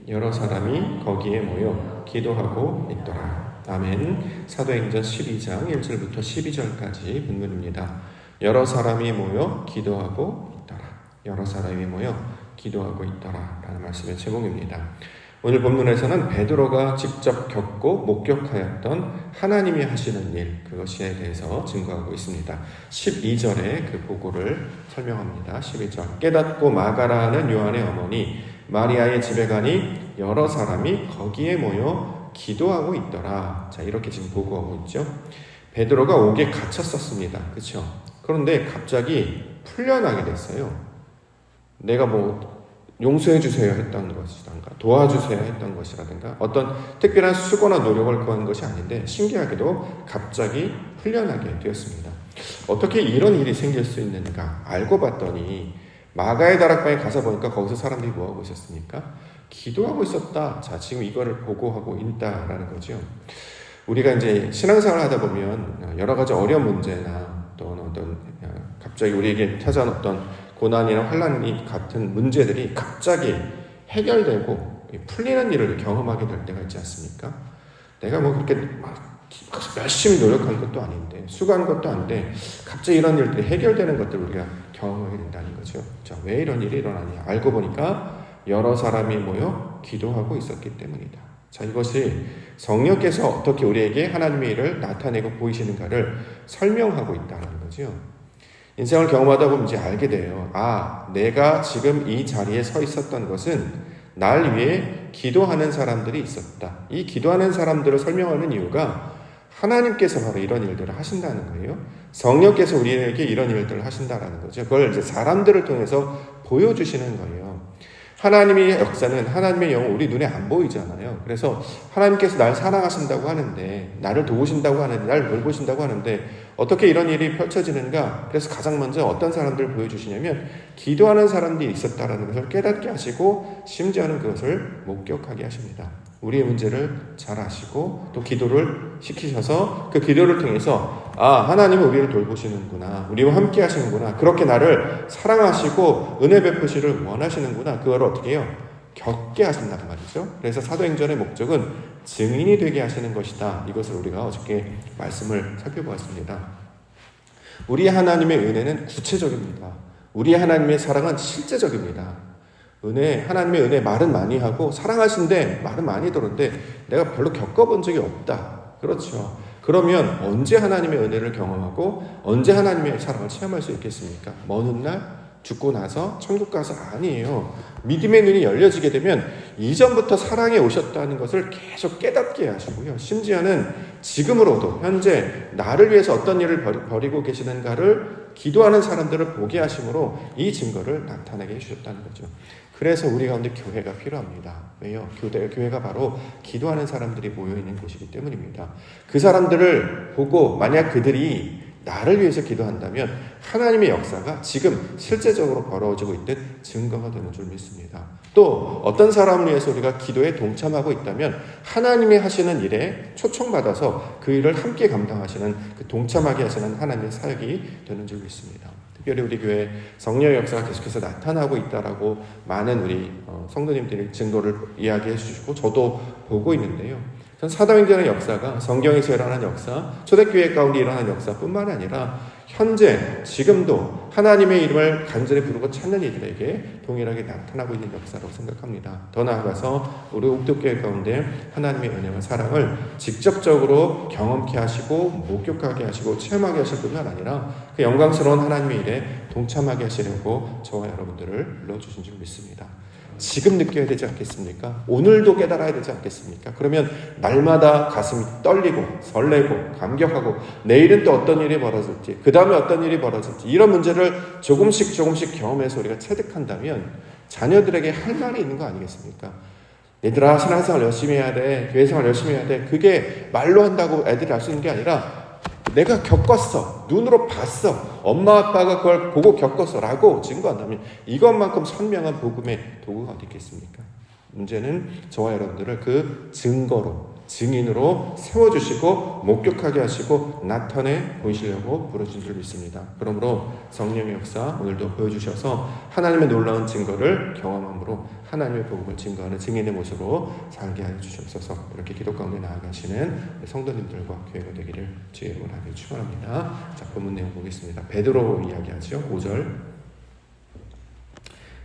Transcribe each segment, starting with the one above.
여러 사람이 거기에 모여 기도하고 있더라. 아멘. 사도행전 12장 1절부터 12절까지 본문입니다. 여러 사람이 모여 기도하고 있더라. 여러 사람이 모여 기도하고 있더라 라는 말씀의 제목입니다. 오늘 본문에서는 베드로가 직접 겪고 목격하였던 하나님이 하시는 일, 그것에 대해서 증거하고 있습니다. 12절에 그 보고를 설명합니다. 12절. 깨닫고 마가라는 요한의 어머니 마리아의 집에 가니 여러 사람이 거기에 모여 기도하고 있더라. 자, 이렇게 지금 보고하고 있죠. 베드로가 옥에 갇혔었습니다. 그렇죠? 그런데 갑자기 풀려나게 됐어요. 내가 용서해 주세요 했던 것이라든가 도와주세요 했던 것이라든가 어떤 특별한 수고나 노력을 구한 것이 아닌데 신기하게도 갑자기 풀려나게 되었습니다. 어떻게 이런 일이 생길 수 있는가 알고 봤더니 마가의 다락방에 가서 보니까 거기서 사람들이 뭐하고 있었습니까? 기도하고 있었다. 자, 지금 이거를 보고하고 있다라는 거죠. 우리가 이제 신앙생활을 하다 보면 여러 가지 어려운 문제나 또는 어떤 갑자기 우리에게 찾아온 어떤 고난이나 환난이 같은 문제들이 갑자기 해결되고 풀리는 일을 경험하게 될 때가 있지 않습니까? 내가 그렇게 열심히 노력한 것도 아닌데 수고한 것도 아닌데 갑자기 이런 일들이 해결되는 것들을 우리가 경험하게 된다는 거죠. 자, 왜 이런 일이 일어나냐? 알고 보니까 여러 사람이 모여 기도하고 있었기 때문이다. 자, 이것이 성령께서 어떻게 우리에게 하나님의 일을 나타내고 보이시는가를 설명하고 있다는 거죠. 인생을 경험하다 보면 이제 알게 돼요. 아, 내가 지금 이 자리에 서 있었던 것은 날 위해 기도하는 사람들이 있었다. 이 기도하는 사람들을 설명하는 이유가 하나님께서 바로 이런 일들을 하신다는 거예요. 성령께서 우리에게 이런 일들을 하신다는 거죠. 그걸 이제 사람들을 통해서 보여주시는 거예요. 하나님의 역사는 하나님의 영은 우리 눈에 안 보이잖아요. 그래서 하나님께서 날 사랑하신다고 하는데, 나를 도우신다고 하는데, 나를 돌보신다고 하는데 어떻게 이런 일이 펼쳐지는가? 그래서 가장 먼저 어떤 사람들을 보여주시냐면 기도하는 사람들이 있었다라는 것을 깨닫게 하시고 심지어는 그것을 목격하게 하십니다. 우리의 문제를 잘 아시고 또 기도를 시키셔서 그 기도를 통해서 아, 하나님은 우리를 돌보시는구나, 우리와 함께 하시는구나, 그렇게 나를 사랑하시고 은혜 베푸시를 원하시는구나, 그걸 어떻게 해요? 겪게 하신단 말이죠. 그래서 사도행전의 목적은 증인이 되게 하시는 것이다. 이것을 우리가 어저께 말씀을 살펴보았습니다. 우리 하나님의 은혜는 구체적입니다. 우리 하나님의 사랑은 실제적입니다. 하나님의 은혜 말은 많이 하고 사랑하신데 말은 많이 들었는데 내가 별로 겪어본 적이 없다. 그렇죠. 그러면 언제 하나님의 은혜를 경험하고 언제 하나님의 사랑을 체험할 수 있겠습니까? 먼 훗날 죽고 나서 천국 가서 아니에요. 믿음의 눈이 열려지게 되면 이전부터 사랑에 오셨다는 것을 계속 깨닫게 하시고요. 심지어는 지금으로도 현재 나를 위해서 어떤 일을 벌이고 계시는가를 기도하는 사람들을 보게 하심으로 이 증거를 나타내게 해주셨다는 거죠. 그래서 우리 가운데 교회가 필요합니다. 왜요? 교회가 바로 기도하는 사람들이 모여있는 곳이기 때문입니다. 그 사람들을 보고 만약 그들이 나를 위해서 기도한다면 하나님의 역사가 지금 실제적으로 벌어지고 있듯 증거가 되는 줄 믿습니다. 또 어떤 사람을 위해서 우리가 기도에 동참하고 있다면 하나님이 하시는 일에 초청받아서 그 일을 함께 감당하시는 그 동참하게 하시는 하나님의 사역이 되는 줄 믿습니다. 특별히 우리 교회 성령의 역사가 계속해서 나타나고 있다라고 많은 우리 성도님들이 증거를 이야기해 주시고 저도 보고 있는데요. 전 사도행전의 역사가 성경에서 일어나는 역사, 초대교회 가운데 일어나는 역사뿐만 아니라 현재 지금도 하나님의 이름을 간절히 부르고 찾는 이들에게 동일하게 나타나고 있는 역사라고 생각합니다. 더 나아가서 우리 옥도교회 가운데 하나님의 은혜와 사랑을 직접적으로 경험케 하시고 목격하게 하시고 체험하게 하실 뿐만 아니라 그 영광스러운 하나님의 일에 동참하게 하시려고 저와 여러분들을 불러주신 줄 믿습니다. 지금 느껴야 되지 않겠습니까? 오늘도 깨달아야 되지 않겠습니까? 그러면 날마다 가슴이 떨리고 설레고 감격하고 내일은 또 어떤 일이 벌어질지, 그 다음에 어떤 일이 벌어질지, 이런 문제를 조금씩 경험해서 우리가 체득한다면 자녀들에게 할 말이 있는 거 아니겠습니까? 얘들아, 신앙생활 열심히 해야 돼, 교회생활 열심히 해야 돼. 그게 말로 한다고 애들이 알 수 있는 게 아니라 내가 겪었어, 눈으로 봤어, 엄마 아빠가 그걸 보고 겪었어 라고 증거한다면 이것만큼 선명한 복음의 도구가 어디 있겠습니까? 문제는 저와 여러분들을 그 증거로, 증인으로 세워주시고 목격하게 하시고 나타내 보이시려고 부르신 줄 믿습니다. 그러므로 성령의 역사 오늘도 보여주셔서 하나님의 놀라운 증거를 경험함으로 하나님의 복음을 증거하는 증인의 모습으로 살게 하여 주시옵소서. 이렇게 기도 가운데 나아가시는 성도님들과 교회가 되기를 주의 이름으로 하여 축원합니다. 자, 본문 내용 보겠습니다. 베드로 이야기하죠. 5절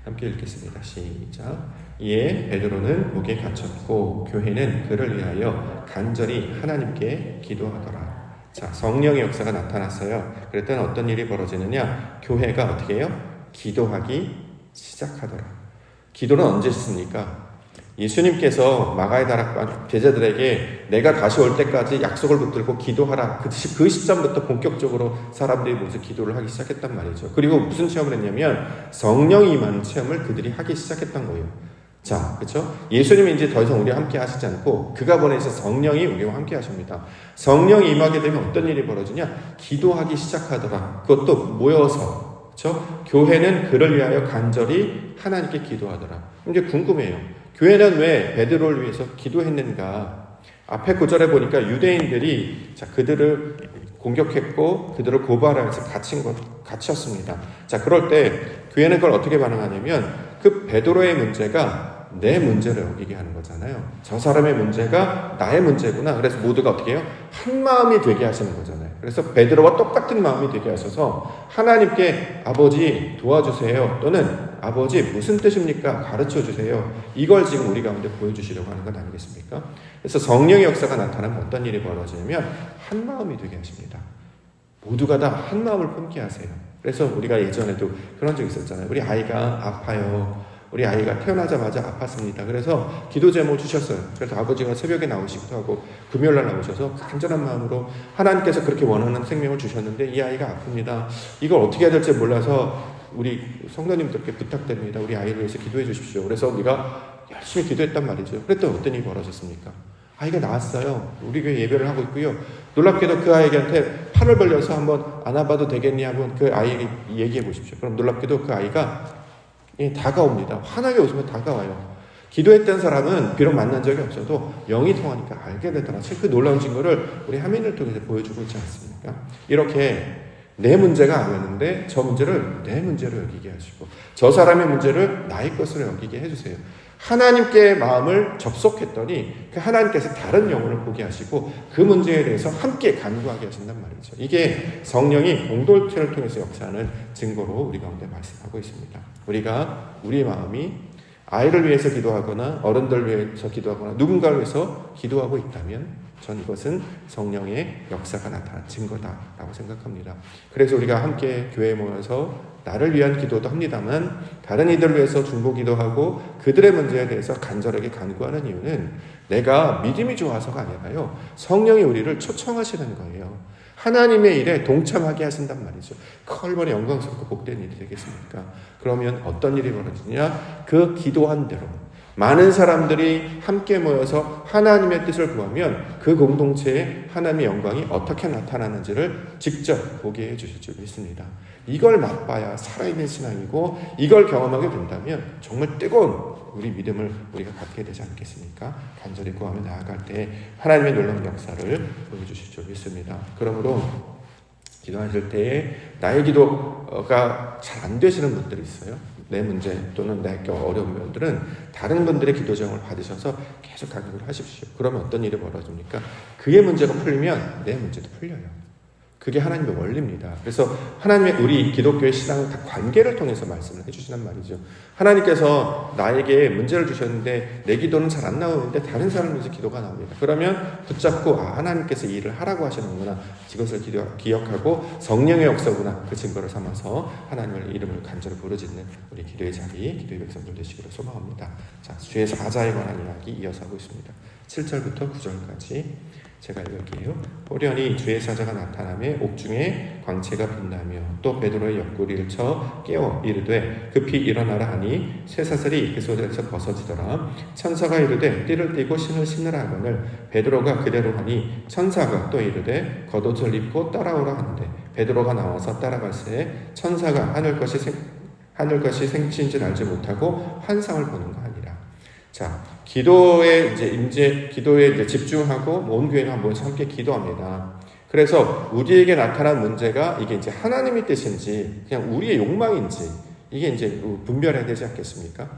함께 읽겠습니다. 시작. 이에 베드로는 목에 갇혔고 교회는 그를 위하여 간절히 하나님께 기도하더라. 자, 성령의 역사가 나타났어요. 그랬더니 어떤 일이 벌어지느냐? 교회가 어떻게 해요? 기도하기 시작하더라. 기도는 언제 했습니까? 예수님께서 마가의 다락방 제자들에게 내가 다시 올 때까지 약속을 붙들고 기도하라. 그 시점부터 본격적으로 사람들이 모두 기도를 하기 시작했단 말이죠. 그리고 무슨 체험을 했냐면 성령이 임하는 체험을 그들이 하기 시작했던 거예요. 자, 그렇죠? 예수님이 이제 더 이상 우리와 함께 하시지 않고 그가 보내서 성령이 우리와 함께 하십니다. 성령이 임하게 되면 어떤 일이 벌어지냐? 기도하기 시작하더라. 그것도 모여서, 그렇죠? 교회는 그를 위하여 간절히 하나님께 기도하더라. 이제 궁금해요. 교회는 왜 베드로를 위해서 기도했는가? 앞에 구절에 보니까 유대인들이 자, 그들을 공격했고 그들을 고발하면서 갇혔습니다. 자, 그럴 때 교회는 그걸 어떻게 반응하냐면 그 베드로의 문제가 내 문제를 여기게 하는 거잖아요. 저 사람의 문제가 나의 문제구나. 그래서 모두가 어떻게 해요? 한 마음이 되게 하시는 거잖아요. 그래서 베드로와 똑같은 마음이 되게 하셔서 하나님께 아버지 도와주세요. 또는 아버지 무슨 뜻입니까? 가르쳐 주세요. 이걸 지금 우리 가운데 보여주시려고 하는 건 아니겠습니까? 그래서 성령의 역사가 나타나면 어떤 일이 벌어지냐면 한 마음이 되게 하십니다. 모두가 다 한 마음을 품게 하세요. 그래서 우리가 예전에도 그런 적 있었잖아요. 우리 아이가 아파요. 우리 아이가 태어나자마자 아팠습니다. 그래서 기도 제목 주셨어요. 그래서 아버지가 새벽에 나오시기도 하고 금요일날 나오셔서 간절한 마음으로 하나님께서 그렇게 원하는 생명을 주셨는데 이 아이가 아픕니다. 이걸 어떻게 해야 될지 몰라서 우리 성도님들께 부탁드립니다. 우리 아이를 위해서 기도해 주십시오. 그래서 우리가 열심히 기도했단 말이죠. 그랬더니 어떤 일이 벌어졌습니까? 아이가 나왔어요. 우리 교회 예배를 하고 있고요. 놀랍게도 그 아이한테 팔을 벌려서 한번 안아봐도 되겠냐 한번 그 아이에게 얘기해 보십시오. 그럼 놀랍게도 그 아이가 다가옵니다. 환하게 웃으며 다가와요. 기도했던 사람은 비록 만난 적이 없어도 영이 통하니까 알게 되더라. 그 놀라운 증거를 우리 화면을 통해서 보여주고 있지 않습니까? 이렇게 내 문제가 아니었는데 저 문제를 내 문제로 여기게 하시고 저 사람의 문제를 나의 것으로 여기게 해주세요. 하나님께 마음을 접속했더니 그 하나님께서 다른 영혼을 보게 하시고 그 문제에 대해서 함께 간구하게 하신단 말이죠. 이게 성령이 공동체를 통해서 역사하는 증거로 우리 가운데 말씀하고 있습니다. 우리가 우리의 마음이 아이를 위해서 기도하거나 어른들을 위해서 기도하거나 누군가를 위해서 기도하고 있다면 전 이것은 성령의 역사가 나타난 증거다라고 생각합니다. 그래서 우리가 함께 교회에 모여서 나를 위한 기도도 합니다만 다른 이들을 위해서 중보기도하고 그들의 문제에 대해서 간절하게 간구하는 이유는 내가 믿음이 좋아서가 아니라요. 성령이 우리를 초청하시는 거예요. 하나님의 일에 동참하게 하신단 말이죠. 얼마나 영광스럽고 복된 일이 되겠습니까? 그러면 어떤 일이 벌어지냐? 그 기도한 대로 많은 사람들이 함께 모여서 하나님의 뜻을 구하면 그 공동체에 하나님의 영광이 어떻게 나타나는지를 직접 보게 해주실 줄 믿습니다. 이걸 맛봐야 살아있는 신앙이고 이걸 경험하게 된다면 정말 뜨거운 우리 믿음을 우리가 갖게 되지 않겠습니까? 간절히 구하며 나아갈 때 하나님의 놀라운 역사를 보여주실 줄 믿습니다. 그러므로 기도하실 때에 나의 기도가 잘 안 되시는 분들이 있어요. 내 문제 또는 내 어려운 면들은 다른 분들의 기도 제공을 받으셔서 계속 간구를 하십시오. 그러면 어떤 일이 벌어집니까? 그의 문제가 풀리면 내 문제도 풀려요. 그게 하나님의 원리입니다. 그래서 하나님의 우리 기독교의 신앙은 다 관계를 통해서 말씀을 해주시는 말이죠. 하나님께서 나에게 문제를 주셨는데 내 기도는 잘 안 나오는데 다른 사람을 위해서 기도가 나옵니다. 그러면 붙잡고 하나님께서 이 일을 하라고 하시는구나. 이것을 기억하고 성령의 역사구나. 그 증거를 삼아서 하나님의 이름을 간절히 부르짖는 우리 기도의 자리, 기도의 백성들 되시기를 소망합니다. 자, 주의 사자에 관한 이야기 이어서 하고 있습니다. 7절부터 9절까지 제가 읽을게요. 호련히 주의 사자가 나타나며 옥중에 광채가 빛나며 또 베드로의 옆구리를 쳐 깨워 이르되 급히 일어나라 하니 쇠사슬이 그 손에서 벗어지더라. 천사가 이르되 띠를 띠고 신을 신으라 하거늘 베드로가 그대로 하니 천사가 또 이르되 겉옷을 입고 따라오라 하는데 베드로가 나와서 따라갈새 천사가 하늘 것이 생신줄 알지 못하고 환상을 보는 거 아니라. 자, 기도에 이제 집중하고 온 교회가 모여서 함께 기도합니다. 그래서 우리에게 나타난 문제가 이게 이제 하나님의 뜻인지 그냥 우리의 욕망인지 이게 이제 분별해야 되지 않겠습니까?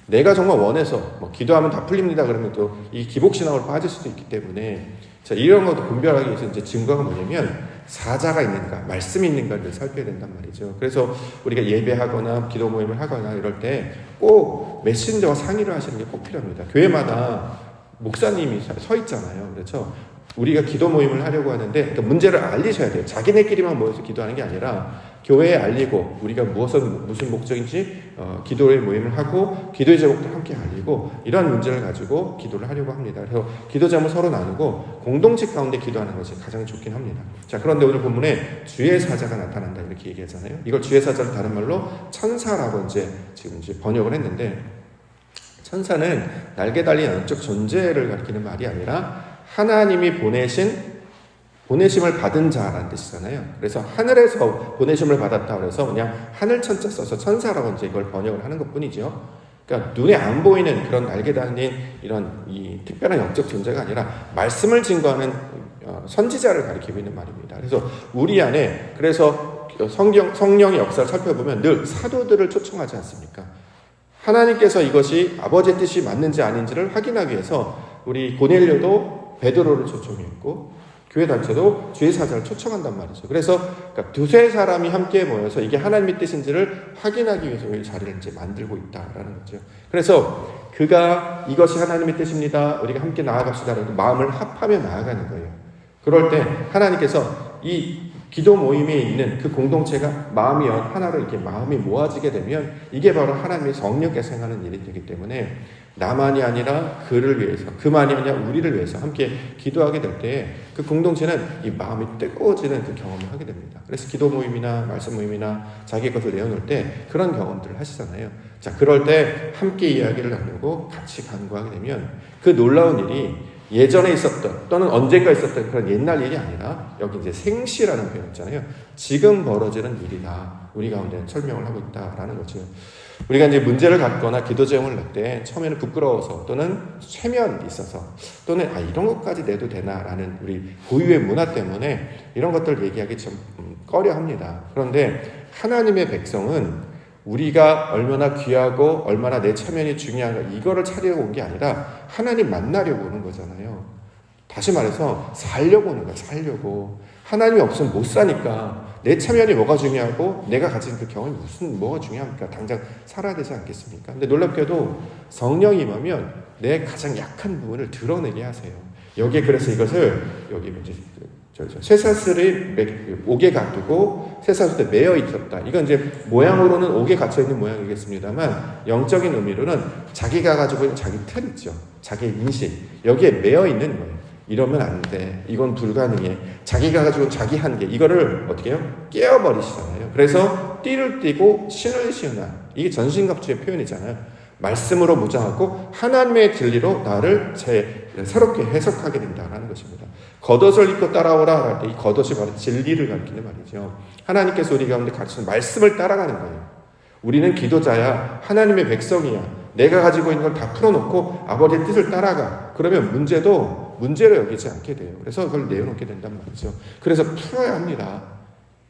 내가 정말 원해서 기도하면 다 풀립니다 그러면 또 이 기복신앙으로 빠질 수도 있기 때문에 자, 이런 것도 분별하기 위해서 이제 증거가 뭐냐면 사자가 있는가, 말씀이 있는가를 살펴야 된단 말이죠. 그래서 우리가 예배하거나 기도 모임을 하거나 이럴 때 꼭 메신저와 상의를 하시는 게 꼭 필요합니다. 교회마다 목사님이 서 있잖아요. 그렇죠? 우리가 기도 모임을 하려고 하는데 그러니까 문제를 알리셔야 돼요. 자기네끼리만 모여서 기도하는 게 아니라 교회에 알리고 우리가 무슨 목적인지 기도의 모임을 하고 기도의 제목도 함께 알리고 이러한 문제를 가지고 기도를 하려고 합니다. 그래서 기도 제목 서로 나누고 공동체 가운데 기도하는 것이 가장 좋긴 합니다. 자, 그런데 오늘 본문에 주의 사자가 나타난다 이렇게 얘기하잖아요. 이걸 주의 사자를 다른 말로 천사라고 지금 번역을 했는데 천사는 날개 달린 영적 존재를 가리키는 말이 아니라 하나님이 보내심을 받은 자라는 뜻이잖아요. 그래서 하늘에서 보내심을 받았다 그래서 그냥 하늘 천자 써서 천사라고 이제 이걸 번역을 하는 것 뿐이죠. 그러니까 눈에 안 보이는 그런 날개 달린 이런 이 특별한 영적 존재가 아니라 말씀을 증거하는 선지자를 가리키고 있는 말입니다. 그래서 우리 안에 그래서 성령의 역사를 살펴보면 늘 사도들을 초청하지 않습니까? 하나님께서 이것이 아버지의 뜻이 맞는지 아닌지를 확인하기 위해서 우리 고넬료도 베드로를 초청했고 교회 단체도 주의 사자를 초청한단 말이죠. 그래서 그러니까 두세 사람이 함께 모여서 이게 하나님의 뜻인지를 확인하기 위해서 이 자리를 이제 만들고 있다라는 거죠. 그래서 그가 이것이 하나님의 뜻입니다. 우리가 함께 나아갑시다라는 마음을 합하며 나아가는 거예요. 그럴 때 하나님께서 이 기도 모임에 있는 그 공동체가 마음이 하나로 이렇게 마음이 모아지게 되면 이게 바로 하나님의 성령께서 행하는 일이 되기 때문에 나만이 아니라 그를 위해서, 그만이 아니라 우리를 위해서 함께 기도하게 될 때 그 공동체는 이 마음이 뜨거워지는 그 경험을 하게 됩니다. 그래서 기도 모임이나 말씀 모임이나 자기 것을 내어놓을 때 그런 경험들을 하시잖아요. 자, 그럴 때 함께 이야기를 나누고 같이 간구하게 되면 그 놀라운 일이 예전에 있었던 또는 언젠가 있었던 그런 옛날 일이 아니라 여기 이제 생시라는 표현 있잖아요. 지금 벌어지는 일이다. 우리 가운데 설명을 하고 있다라는 거죠. 우리가 이제 문제를 갖거나 기도 제목을 낼 때 처음에는 부끄러워서 또는 최면이 있어서 또는 이런 것까지 내도 되나라는 우리 고유의 문화 때문에 이런 것들을 얘기하기 좀 꺼려합니다. 그런데 하나님의 백성은 우리가 얼마나 귀하고 얼마나 내 체면이 중요한가 이거를 찾으려고 온 게 아니라 하나님 만나려고 오는 거잖아요. 다시 말해서 살려고 오는 거야. 살려고. 하나님이 없으면 못 사니까 내 체면이 뭐가 중요하고 내가 가진 그 경험이 뭐가 중요합니까? 당장 살아야 되지 않겠습니까? 근데 놀랍게도 성령이 임하면 내 가장 약한 부분을 드러내게 하세요. 여기에 그래서 이것을 여기 이제 쇠사슬이 옥에 가두고 쇠사슬에 매여 있었다. 이건 이제 모양으로는 옥에 갇혀 있는 모양이겠습니다만 영적인 의미로는 자기가 가지고 있는 자기 틀 있죠. 자기의 인식 여기에 매여 있는 거예요. 이러면 안 돼. 이건 불가능해. 자기가 가지고 자기 한계 이거를 어떻게 해요? 깨어버리시잖아요. 그래서 띠를 띠고 신을 시우나 이게 전신갑주의 표현이잖아요. 말씀으로 무장하고 하나님의 진리로 나를 새롭게 해석하게 된다는 것입니다. 겉옷을 입고 따라오라 할 때 이 겉옷이 바로 진리를 가리키는 말이죠. 하나님께서 우리 가운데 가르치는 말씀을 따라가는 거예요. 우리는 기도자야. 하나님의 백성이야. 내가 가지고 있는 걸 다 풀어놓고 아버지의 뜻을 따라가. 그러면 문제로 여기지 않게 돼요. 그래서 그걸 내어놓게 된단 말이죠. 그래서 풀어야 합니다.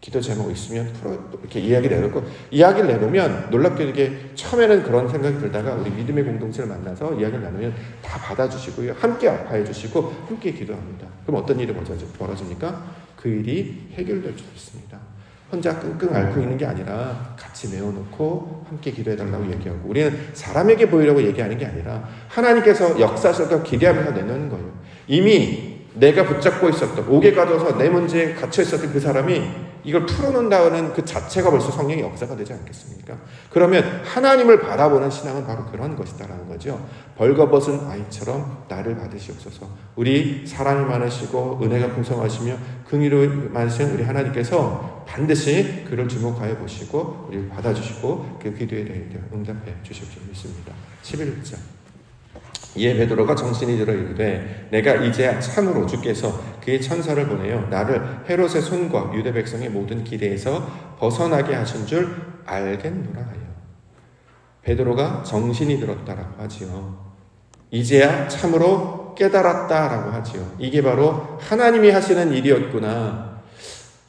기도 제목 있으면 이렇게 이야기를 내놓고 이야기를 내놓으면 놀랍게 이게 처음에는 그런 생각이 들다가 우리 믿음의 공동체를 만나서 이야기를 나누면 다 받아주시고요. 함께 아파해 주시고 함께 기도합니다. 그럼 어떤 일이 벌어집니까? 그 일이 해결될 줄 있습니다. 혼자 끙끙 앓고 있는 게 아니라 같이 내어놓고 함께 기도해달라고 얘기하고 우리는 사람에게 보이려고 얘기하는 게 아니라 하나님께서 역사하셔서 기대하면서 내놓는 거예요. 이미 내가 붙잡고 있었던 옥에 가둬서 내 문제에 갇혀 있었던 그 사람이 이걸 풀어놓는다는 그 자체가 벌써 성령의 역사가 되지 않겠습니까? 그러면 하나님을 바라보는 신앙은 바로 그런 것이다라는 거죠. 벌거벗은 아이처럼 나를 받으시옵소서. 우리 사랑이 많으시고 은혜가 풍성하시며 긍휼이 많으신 우리 하나님께서 반드시 그를 주목하여 보시고 우리를 받아주시고 그 기도에 대해 응답해 주실 줄 믿습니다. 11절 이에 베드로가 정신이 들어 이르되 내가 이제 참으로 주께서 그의 천사를 보내어 나를 헤롯의 손과 유대 백성의 모든 기대에서 벗어나게 하신 줄 알겠노라 하여. 베드로가 정신이 들었다라고 하지요. 이제야 참으로 깨달았다라고 하지요. 이게 바로 하나님이 하시는 일이었구나.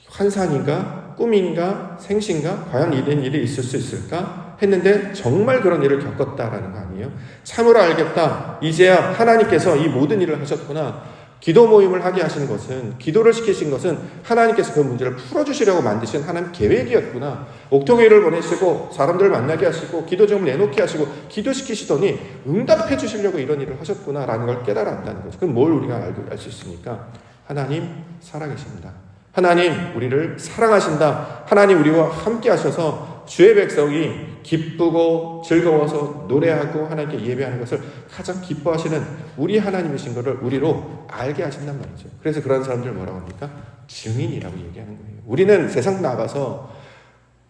환상인가? 꿈인가? 생신가? 과연 이런 일이 있을 수 있을까? 했는데 정말 그런 일을 겪었다라는 거 아니에요? 참으로 알겠다. 이제야 하나님께서 이 모든 일을 하셨구나. 기도 모임을 하게 하신 것은, 기도를 시키신 것은 하나님께서 그 문제를 풀어주시려고 만드신 하나님 계획이었구나. 옥토교회를 보내시고 사람들을 만나게 하시고 기도 제목을 내놓게 하시고 기도시키시더니 응답해 주시려고 이런 일을 하셨구나라는 걸 깨달았다는 거죠. 그럼 뭘 우리가 알 수 있습니까? 하나님 살아계십니다. 하나님 우리를 사랑하신다. 하나님 우리와 함께 하셔서 주의 백성이 기쁘고 즐거워서 노래하고 하나님께 예배하는 것을 가장 기뻐하시는 우리 하나님이신 것을 우리로 알게 하신단 말이죠. 그래서 그런 사람들 뭐라고 합니까? 증인이라고 얘기하는 거예요. 우리는 세상 나가서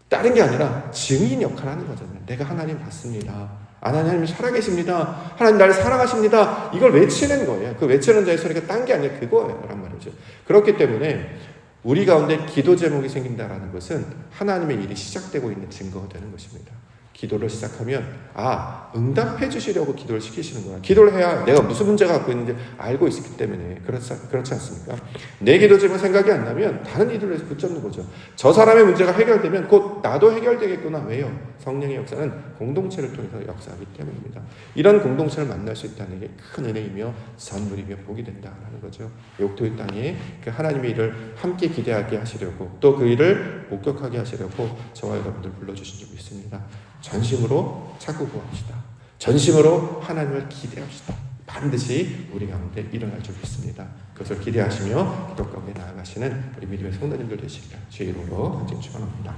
다른 게 아니라 증인 역할을 하는 거잖아요. 내가 하나님 봤습니다. 하나님이 살아계십니다. 하나님 나를 사랑하십니다. 이걸 외치는 거예요. 그 외치는 자의 소리가 딴 게 아니라 그거예요. 란 말이죠. 그렇기 때문에 우리 가운데 기도 제목이 생긴다라는 것은 하나님의 일이 시작되고 있는 증거가 되는 것입니다. 기도를 시작하면 응답해 주시려고 기도를 시키시는구나. 기도를 해야 내가 무슨 문제가 갖고 있는지 알고 있기 때문에 그렇지 않습니까? 내 기도 제목 생각이 안 나면 다른 이들로 해서 붙잡는 거죠. 저 사람의 문제가 해결되면 곧 나도 해결되겠구나. 왜요? 성령의 역사는 공동체를 통해서 역사하기 때문입니다. 이런 공동체를 만날 수 있다는 게 큰 은혜이며 선물이며 복이 된다는 거죠. 옥토의 땅에 그 하나님의 일을 함께 기대하게 하시려고 또 그 일을 목격하게 하시려고 저와 여러분들 불러주신 줄 믿습니다. 전심으로 찾고 구합시다. 전심으로 하나님을 기대합시다. 반드시 우리 가운데 일어날 줄 믿습니다. 그것을 기대하시며 기도 가운데 나아가시는 우리 믿음의 성도님들 되시기를 주의 이름으로 간증 축원합니다.